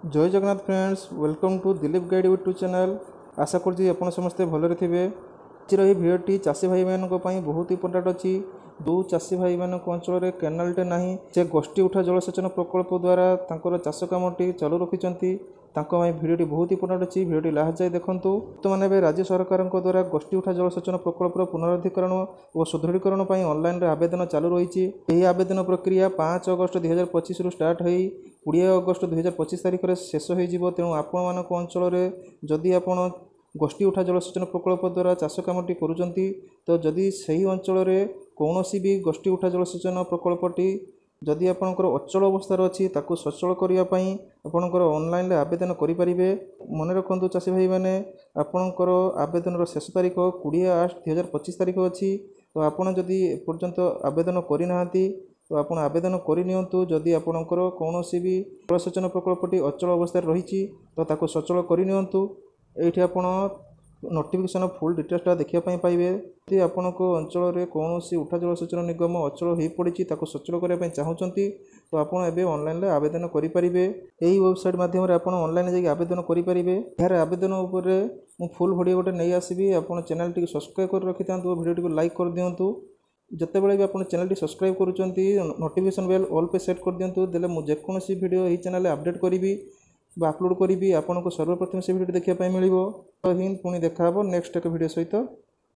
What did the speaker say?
जय Jagannath friends, welcome to Dilip guide YouTube channel. आशा करुँच आप समस्ते भलरे थे। आज भिडियोटी चाषी भाई मान बहुत इंपोर्टाट अच्छी। जो चाषी भाई मान अंचल केनालटे ना से गोष्ठी उठा जलसेचन प्रकल्प द्वारा चाष कमटी चालू रखिंट भिडियोटी बहुत इंपोर्टाट अच्छी। भिडियोटी लास्ट जाए देखूँ। बर्तमान राज्य सरकार द्वारा गोष्ठी उठा जलसेचन प्रकल्प पुनरुद्धीकरण और सुदृढ़ीकरण ऑनलाइन आवेदन चालू रही। यह आवेदन प्रक्रिया 5 अगस्त 2025 रु स्टार्ट हो 20 अगस्त 2025 तारीख में शेष हो। तेणु आपण मान अंचल जदि आपण गोष्ठी उठा जलसेचन प्रकल्प द्वारा चाष कामटी करुँच तो जदि सही अंचल कौन भी गोष्ठी उठा जलसेचन प्रकल्पटी जदि आपणकर अचल अवस्थार अच्छी ताकू सचल करने आपणकर ऑनलाइन आवेदन करें। मन रखु चाषी भाई मैंने आपणकर आवेदन शेष तारीख 20 अगस्त 2025 तारीख अच्छी। तो आपड़ जदि एपर्यंत आवेदन करना तो आप आवेदन करनी। जदि आपणकर कौन भी जलसेचन प्रकल्पटी अचल अवस्था रही तो ताको सचल करनी। ये आपण नोटिफिकेशन फुल डिटेल्सटा देखापी पाइबे। यदि आपण अंचल कौन सी उठा जलसेचन निगम अचल हो पड़ी ताको सचल करने चाहूँगी तो आपड़ एवं ऑनलाइन आवेदन करेंगे। यही वेबसाइट मध्यम आप ऑनलाइन जाकि आवेदन करेंगे। यार आवेदन उपरे मु फुल वीडियो गोटे नहीं आसबि। आप चैनल टी सब्सक्राइब कर रखि था वीडियो को लाइक कर दिंतु। जितेबाला भी आप चैनल टी सब्सक्राइब करुँच नोटिफिकेशन बेल ऑल पे सेट कर दिंतु। देले मु जेकोसी वीडियो यही चैनल अपडेट करी अपलोड करी आपको सर्वप्रथम से वीडियो देखा मिल। तो हिंद पुणी देखा नेक्स्ट एक वीडियो सहित।